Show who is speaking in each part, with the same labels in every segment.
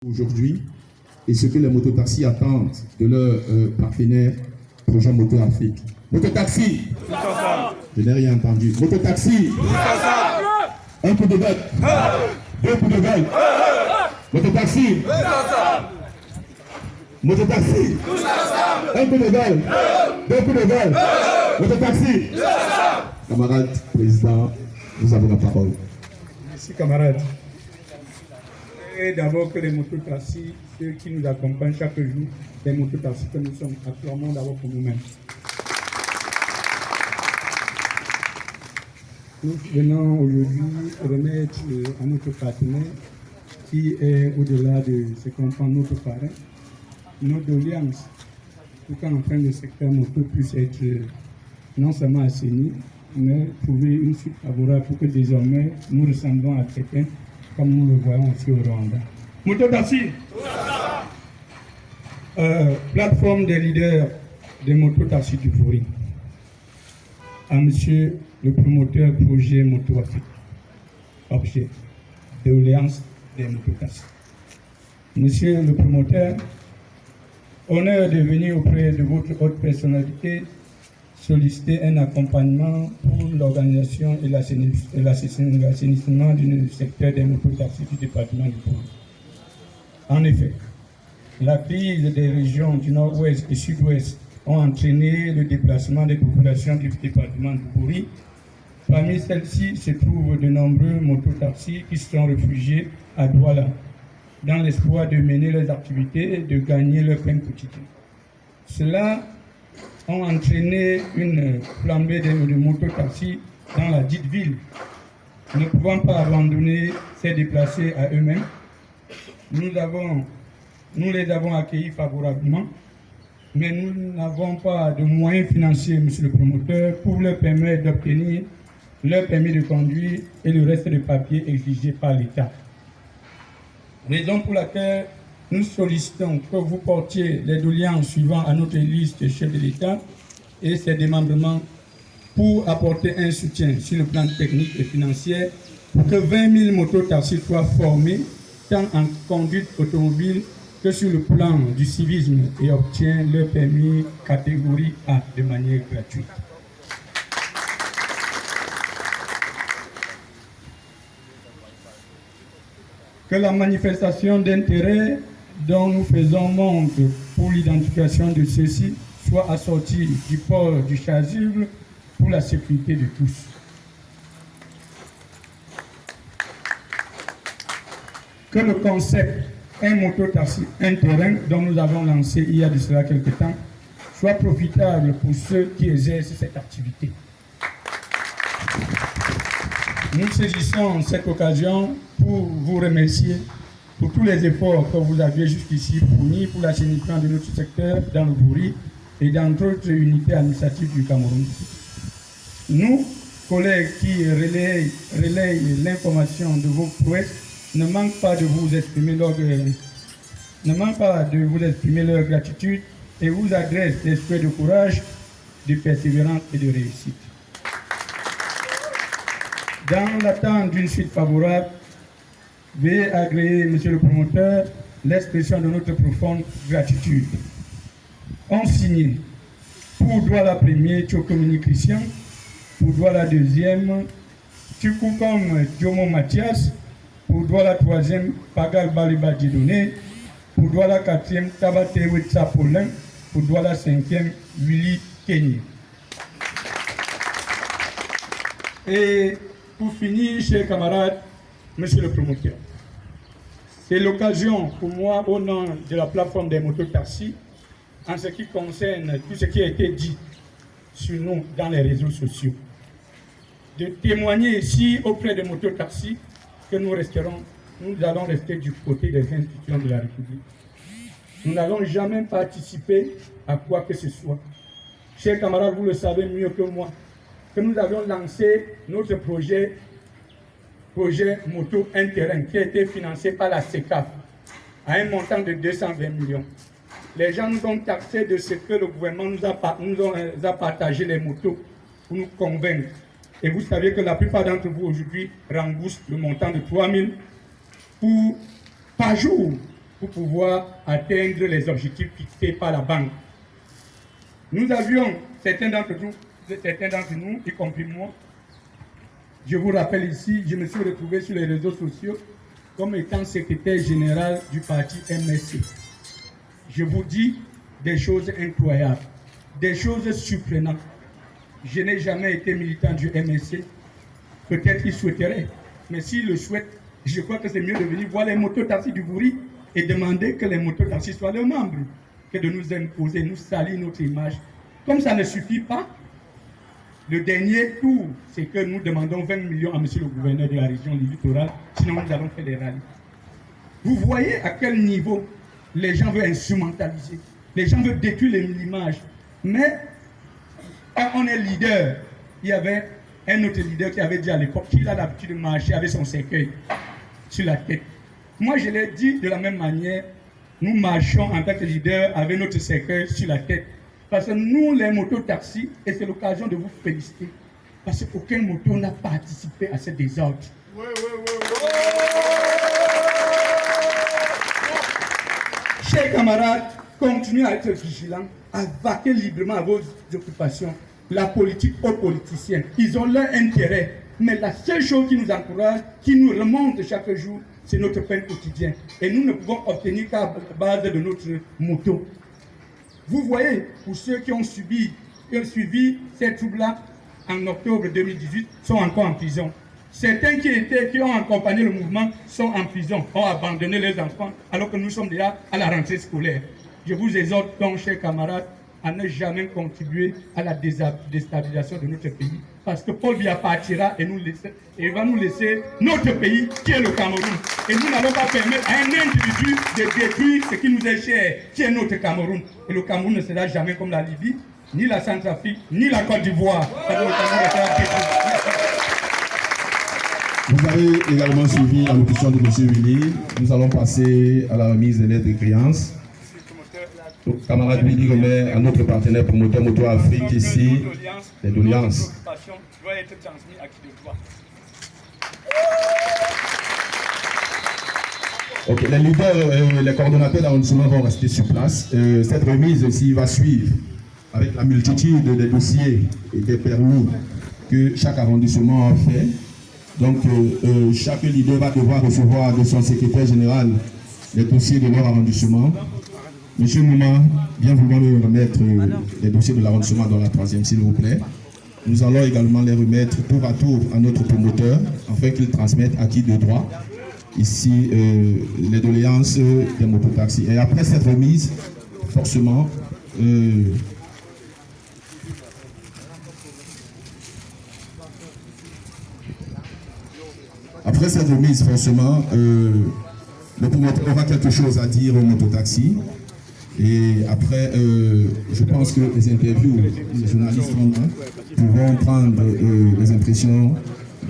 Speaker 1: aujourd'hui et ce que les mototaxis attendent de leur partenaire Projet Moto Afrique. Mototaxi, je n'ai rien entendu. Mototaxi, un coup de gueule, deux coups de gueule. Mototaxi, mototaxi, un coup de gueule, deux coups de gueule. Mototaxi. Camarade président, vous avez la parole.
Speaker 2: Merci camarade. Et d'abord que les mototaxis, ceux qui nous accompagnent chaque jour, les mototaxis que nous sommes actuellement d'abord pour nous-mêmes. Nous venons aujourd'hui remettre à notre partenaire, qui est au-delà de ce qu'on prend notre parrain, notre doléance pour qu'enfin le secteur moto puisse être non seulement assaini, mais trouver une suite favorable pour que désormais nous ressemblons à quelqu'un comme nous le voyons aussi au Rwanda. Mototaxi, plateforme des leaders des mototaxis du Fourie. À monsieur le promoteur projet Moto Afrique, objet de doléance des mototaxis. Monsieur le promoteur, honneur de venir auprès de votre haute personnalité solliciter un accompagnement pour l'organisation et l'assainissement du secteur des mototaxis du département du Fourie. En effet, la crise des régions du nord-ouest et sud-ouest ont entraîné le déplacement des populations du département du Fourie. Parmi celles-ci se trouvent de nombreux mototaxis qui sont réfugiés à Douala, dans l'espoir de mener leurs activités et de gagner leur pain quotidien. Cela a entraîné une flambée de mototaxis dans la dite ville. Ne pouvant pas abandonner ces déplacés à eux-mêmes, nous les avons accueillis favorablement, mais nous n'avons pas de moyens financiers, monsieur le promoteur, pour leur permettre d'obtenir leur permis de conduire et le reste des papiers exigés par l'État. Raison pour laquelle nous sollicitons que vous portiez les doléances suivant à notre liste chef de l'État et ses démembrements pour apporter un soutien sur le plan technique et financier pour que 20 000 mototaxis soient formés tant en conduite automobile que sur le plan du civisme et obtiennent leur permis catégorie A de manière gratuite. Que la manifestation d'intérêt dont nous faisons montre pour l'identification de ceux-ci soit assortie du port du chasuble pour la sécurité de tous. Que le concept un mototaxi, un terrain dont nous avons lancé il y a de cela quelque temps, soit profitable pour ceux qui exercent cette activité. Nous saisissons cette occasion pour vous remercier pour tous les efforts que vous aviez jusqu'ici fournis pour l'assainissement de notre secteur dans le Fourie et dans d'autres unités administratives du Cameroun. Nous, collègues qui relayent l'information de vos prouesses, ne manquent pas de vous exprimer leur gratitude et vous adressent des souhaits de courage, de persévérance et de réussite. Dans l'attente d'une suite favorable, veuillez agréer, monsieur le promoteur, l'expression de notre profonde gratitude. On signe pour Douala premier, Tchokomini Christian, pour Douala deuxième, Tchukoukom Djomo Mathias, pour Douala troisième, Pagal Baliba Dieudonné, pour Douala quatrième, Tabate Wetsa Paulin, pour Douala cinquième, Willy Kenny. Et pour finir, chers camarades, monsieur le promoteur, c'est l'occasion pour moi, au nom de la plateforme des mototaxis, en ce qui concerne tout ce qui a été dit sur nous dans les réseaux sociaux, de témoigner ici auprès des mototaxis que nous allons rester du côté des institutions de la République. Nous n'allons jamais participer à quoi que ce soit. Chers camarades, vous le savez mieux que moi, que nous avions lancé notre projet Moto Un Terrain qui a été financé par la CECAF à un montant de 220 millions. Les gens nous ont taxé de ce que le gouvernement nous a partagé les motos pour nous convaincre. Et vous savez que la plupart d'entre vous aujourd'hui remboursent le montant de 3 000 par jour pour pouvoir atteindre les objectifs fixés par la banque. Nous avions, certains d'entre nous, y compris moi, je vous rappelle ici, je me suis retrouvé sur les réseaux sociaux comme étant secrétaire général du parti MSC. Je vous dis des choses incroyables, des choses surprenantes. Je n'ai jamais été militant du MSC. Peut-être qu'il souhaiterait, mais s'il le souhaite, je crois que c'est mieux de venir voir les mototaxis du Bouri et demander que les mototaxis soient leurs membres, que de nous imposer, nous salir notre image. Comme ça ne suffit pas, le dernier tour, c'est que nous demandons 20 millions à monsieur le gouverneur de la région du littoral, sinon nous allons faire des rallyes. Vous voyez à quel niveau les gens veulent instrumentaliser, les gens veulent détruire l'image. Mais quand on est leader, il y avait un autre leader qui avait dit à l'époque qu'il a l'habitude de marcher avec son cercueil sur la tête. Moi, je l'ai dit de la même manière, nous marchons en tant que leader avec notre cercueil sur la tête. Parce que nous, les motos-taxis, et c'est l'occasion de vous féliciter, parce qu'aucun moto n'a participé à ce désordre. Chers camarades, continuez à être vigilants, à vaquer librement à vos occupations. La politique aux politiciens, ils ont leur intérêt. Mais la seule chose qui nous encourage, qui nous remonte chaque jour, c'est notre pain quotidien. Et nous ne pouvons obtenir qu'à base de notre moto. Vous voyez, pour ceux qui ont suivi ces troubles-là en octobre 2018, sont encore en prison. Certains qui ont accompagné le mouvement sont en prison, ont abandonné leurs enfants, alors que nous sommes déjà à la rentrée scolaire. Je vous exhorte donc, chers camarades, à ne jamais contribuer à la déstabilisation de notre pays. Parce que Paul Biya partira et va nous laisser notre pays, qui est le Cameroun. Et nous n'allons pas permettre à un individu de détruire ce qui nous est cher, qui est notre Cameroun. Et le Cameroun ne sera jamais comme la Libye, ni la Centrafrique, ni la Côte d'Ivoire.
Speaker 1: Vous avez également suivi l'allocution de M. Willy. Nous allons passer à la remise des lettres de créance. Donc, camarade Willy remet à notre partenaire promoteur Moto Afrique ici les doléances. Ok, les leaders, les coordonnateurs d'arrondissement vont rester sur place. Cette remise aussi va suivre avec la multitude des dossiers et des permis que chaque arrondissement a fait. Donc, chaque leader va devoir recevoir de son secrétaire général les dossiers de leur arrondissement. Monsieur Mouma, bien vouloir me remettre les dossiers de l'arrondissement dans la 3e, s'il vous plaît. Nous allons également les remettre tour à tour à notre promoteur, afin qu'il transmette à qui de droit, ici, les doléances des mototaxis. Et après cette remise, forcément, le promoteur aura quelque chose à dire aux mototaxis. Et après, je pense que les interviews, les journalistes pourront prendre les impressions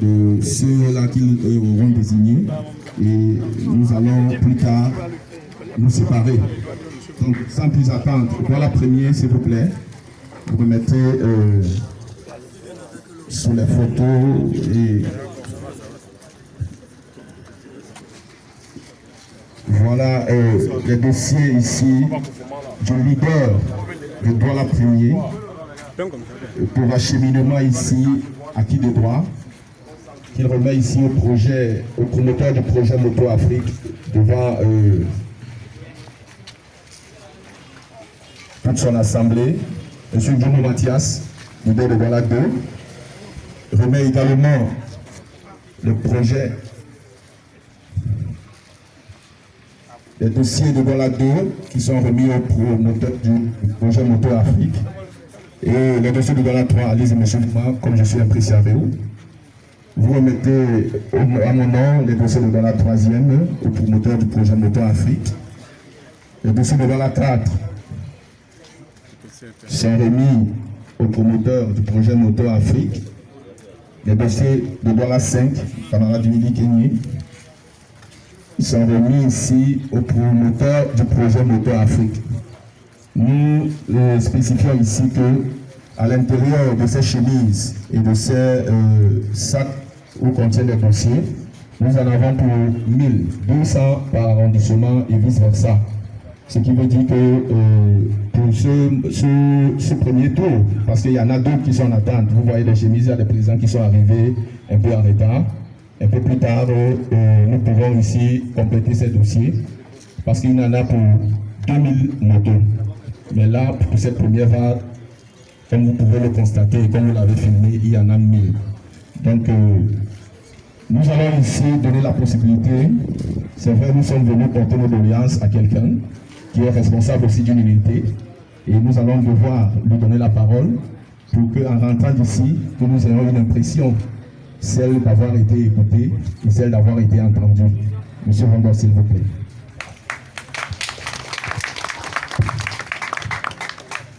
Speaker 1: de ceux-là qu'ils auront désignés. Et nous allons plus tard nous séparer. Donc, sans plus attendre, voilà premier, s'il vous plaît. Vous remettez sur les photos et voilà les dossiers ici du leader de Douala Premier pour acheminement ici à qui de droit qu'il remet ici au promoteur du projet Moto Afrique devant toute son assemblée, M. Jomo Mathias, leader de Douala 2, remet également le projet. Les dossiers de Douala 2 qui sont remis au promoteur du projet Moto Afrique. Et les dossiers de Douala 3, allez-y, monsieur Mouma, comme je suis apprécié avec vous. Vous remettez à mon nom les dossiers de Douala 3e au promoteur du projet Moto Afrique. Les dossiers de Douala 4 sont remis au promoteur du projet Moto Afrique. Les dossiers de Douala 5, camarade Willy Kenyé, sont remis ici au promoteur du projet Moto Afrique. Nous spécifions ici que à l'intérieur de ces chemises et de ces sacs où contiennent les dossiers, nous en avons pour 1200 par arrondissement et vice-versa. Ce qui veut dire que pour ce premier tour, parce qu'il y en a d'autres qui sont en attente, vous voyez les chemises, il y a des présidents qui sont arrivés un peu en retard. Un peu plus tard, nous pouvons ici compléter ces dossiers, parce qu'il y en a pour 2000 motos. Mais là, pour cette première vague, comme vous pouvez le constater, comme vous l'avez filmé, il y en a 1000. Donc, nous allons ici donner la possibilité, c'est vrai, nous sommes venus porter nos doléances à quelqu'un qui est responsable aussi d'une unité, et nous allons devoir lui donner la parole pour qu'en rentrant d'ici, que nous ayons une impression, celle d'avoir été écouté et celle d'avoir été entendu. Monsieur Rondon, s'il vous plaît.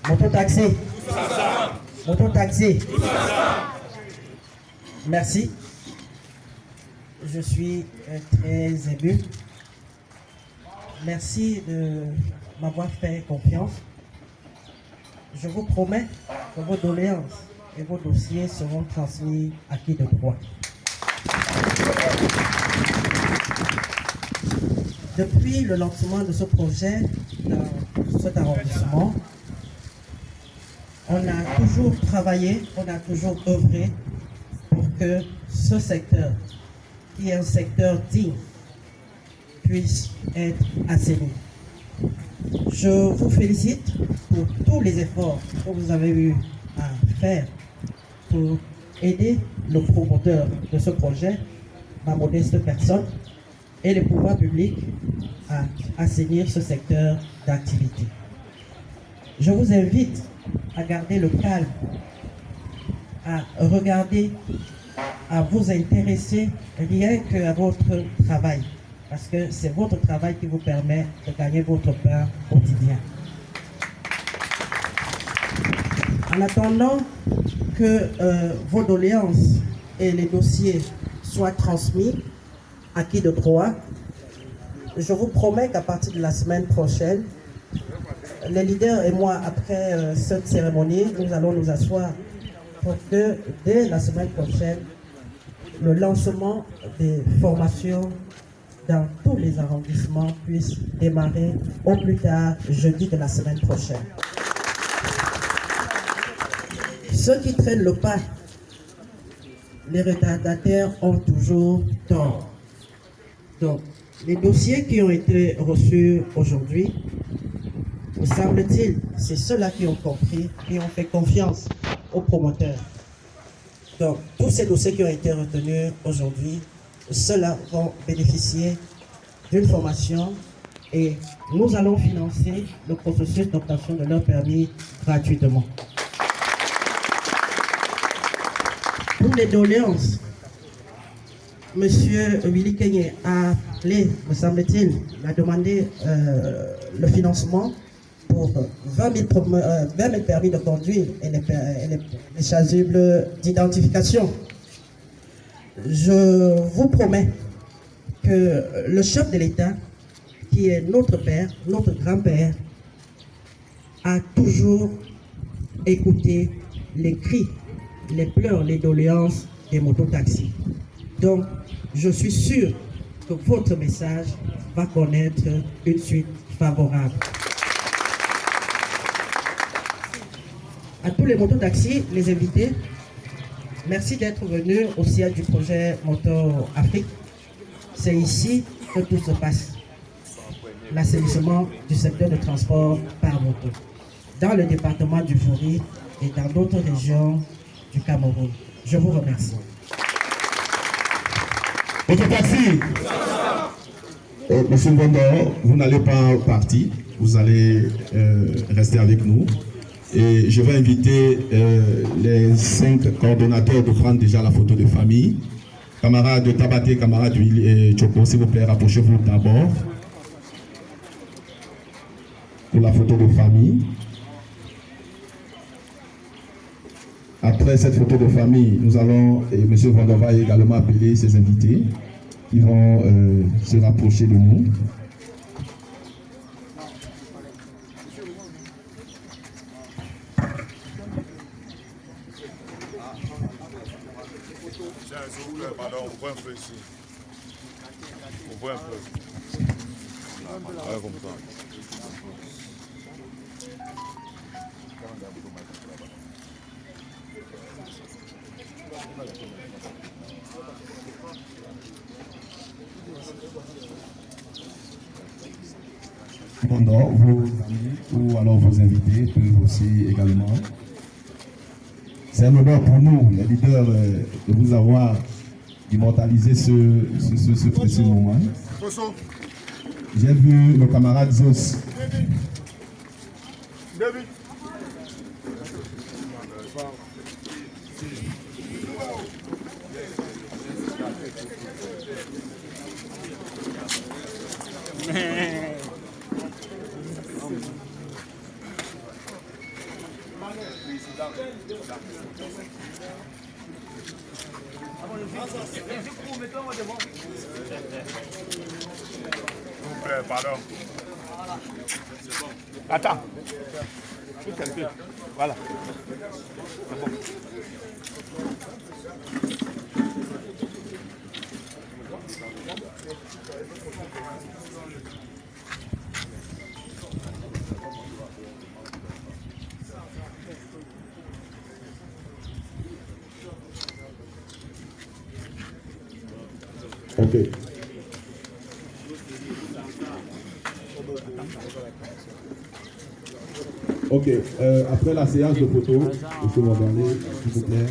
Speaker 3: Mototaxi. Mototaxi. Merci. Je suis très ému. Merci de m'avoir fait confiance. Je vous promets que vos doléances et vos dossiers seront transmis à qui de droit. Depuis le lancement de ce projet dans cet arrondissement, on a toujours travaillé, on a toujours œuvré pour que ce secteur, qui est un secteur digne, puisse être assaini. Je vous félicite pour tous les efforts que vous avez eu à faire pour aider le promoteur de ce projet, ma modeste personne, et les pouvoirs publics à assainir ce secteur d'activité. Je vous invite à garder le calme, à regarder, à vous intéresser rien qu'à votre travail, parce que c'est votre travail qui vous permet de gagner votre pain quotidien. En attendant que vos doléances et les dossiers soient transmis à qui de droit, je vous promets qu'à partir de la semaine prochaine, les leaders et moi, après cette cérémonie, nous allons nous asseoir pour que dès la semaine prochaine, le lancement des formations dans tous les arrondissements puisse démarrer au plus tard jeudi de la semaine prochaine. Ceux qui traînent le pas, les retardataires ont toujours tort. Donc, les dossiers qui ont été reçus aujourd'hui, me semble-t-il, c'est ceux-là qui ont compris, qui ont fait confiance aux promoteurs. Donc, tous ces dossiers qui ont été retenus aujourd'hui, ceux-là vont bénéficier d'une formation et nous allons financer le processus d'obtention de leur permis gratuitement. Pour les doléances, M. Willy Kenye a appelé, me semble-t-il, a demandé le financement pour 20 000 permis de conduire et les chasubles d'identification. Je vous promets que le chef de l'État, qui est notre père, notre grand-père, a toujours écouté les cris, les pleurs, les doléances des mototaxis. Donc, je suis sûr que votre message va connaître une suite favorable. À tous les mototaxis, les invités, merci d'être venus au siège du projet Moto Afrique. C'est ici que tout se passe. L'assainissement du secteur de transport par moto, dans le département du Vouri et dans d'autres régions du Cameroun. Je vous remercie.
Speaker 1: Mototaxi. Monsieur Mbondor, vous n'allez pas partir, vous allez rester avec nous. Et je vais inviter les 5 coordonnateurs de prendre déjà la photo de famille. Camarades de Tabaté, camarades de Tchoko, s'il vous plaît, rapprochez-vous d'abord pour la photo de famille. Après cette photo de famille, nous allons, et M. Vandor va également appeler ses invités. Ils vont se rapprocher de nous.
Speaker 4: Pardon, on voit un peu ici. voit un peu. Ouais, comme ça.
Speaker 1: Cependant, vos amis ou alors vos invités peuvent aussi également. C'est un honneur pour nous, les leaders, de vous avoir immortalisé ce précieux moment. J'ai vu le camarade Zeus.
Speaker 4: Pardon. Attends. Voilà. C'est bon.
Speaker 1: Ok. Ok, après la séance de photos, M. Wandale, s'il vous plaît.